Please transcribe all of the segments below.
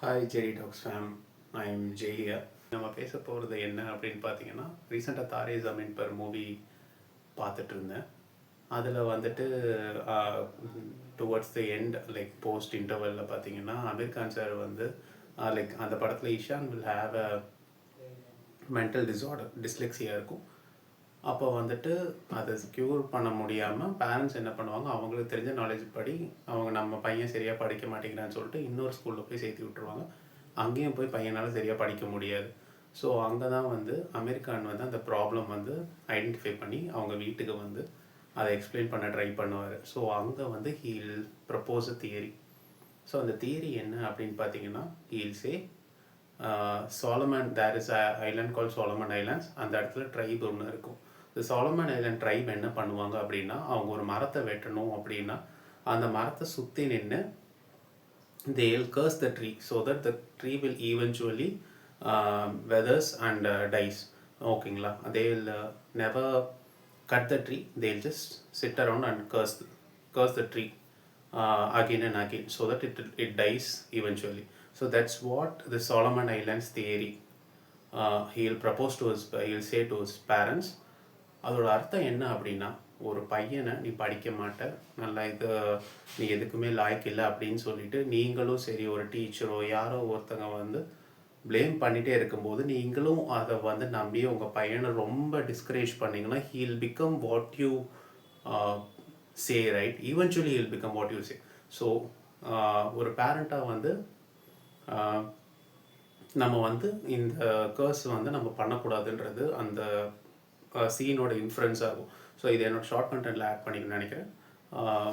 Hi Jerry tax fam. I am Jaya. நம்ம பேச போகிறது என்ன அப்படின்னு பார்த்தீங்கன்னா, ரீசெண்டாக தாரே ஜமீன் பர் மூவி பார்த்துட்டு இருந்தேன். அதில் வந்துட்டு towards the end like post இன்டர்வலில் பார்த்தீங்கன்னா, அமீர் கான் சார் வந்து லைக் அந்த படத்தில் Ishaan will have a mental disorder, dyslexia இருக்கும். அப்போ வந்துட்டு அதை க்யூர் பண்ண முடியாமல் பேரண்ட்ஸ் என்ன பண்ணுவாங்க, அவங்களுக்கு தெரிஞ்ச நாலேஜ் படி அவங்க நம்ம பையன் சரியாக படிக்க மாட்டேங்கிறான்னு சொல்லிட்டு இன்னொரு ஸ்கூலில் போய் சேர்த்து விட்டுருவாங்க. அங்கேயும் போய் பையனால் சரியாக படிக்க முடியாது. ஸோ அங்கே தான் வந்து அமீர் கான் வந்து அந்த ப்ராப்ளம் வந்து ஐடென்டிஃபை பண்ணி அவங்க வீட்டுக்கு வந்து அதை எக்ஸ்பிளைன் பண்ண ட்ரை பண்ணுவார். ஸோ அங்கே வந்து he'll propose a theory. So அந்த தியரி என்ன அப்படின்னு பார்த்தீங்கன்னா, he'll say Solomon, there is a island call Solomon Islands. அந்த இடத்துல ட்ரைப் ஒன்று இருக்கும். இந்த சாலமன் ஐலாண்ட் ட்ரைப் என்ன பண்ணுவாங்க அப்படின்னா, அவங்க ஒரு மரத்தை வெட்டணும் அப்படின்னா அந்த மரத்தை சுற்றி நின்று they'll curse the tree so that the tree will eventually weathers and dies. ஓகேங்களா? they'll never cut the tree, they'll just sit around and curse the tree again and again so that it dies eventually. So that's what the Solomon Islands theory. He'll propose to his, he'll say to his parents. அதோட அர்த்தம் என்ன அப்படின்னா, ஒரு பையனை நீ படிக்க மாட்ட, நல்லா இது நீ எதுக்குமே லாய்க்கு இல்லை அப்படின்னு சொல்லிட்டு நீங்களும் சரி ஒரு டீச்சரோ யாரோ ஒருத்தங்க வந்து ப்ளேம் பண்ணிகிட்டே இருக்கும்போது நீங்களும் அதை வந்து நம்பி உங்கள் பையனை ரொம்ப டிஸ்கரேஜ் பண்ணிங்கன்னா, he'll become what you say, right? Eventually he'll become what you say. So ஒரு பேரண்ட்டாக வந்து நம்ம வந்து இந்த கர்ஸ் வந்து நம்ம பண்ணக்கூடாதுன்றது அந்த சீனோட இன்ஃப்ளூயன்ஸ் ஆகும். ஸோ இது என்னோட ஷார்ட் கண்டென்ட்டில் ஆட் பண்ணிக்கணும்னு நினைக்கிறேன்.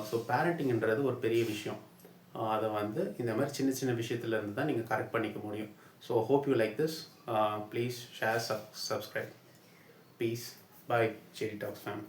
ஸோ பேரண்டிங்கிறது ஒரு பெரிய விஷயம். அதை வந்து இந்த மாதிரி சின்ன சின்ன விஷயத்துலேருந்து தான் நீங்கள் கரெக்ட் பண்ணிக்க முடியும். So hope you like this. Please share, subscribe. Peace. Bye. Jerry tax fame.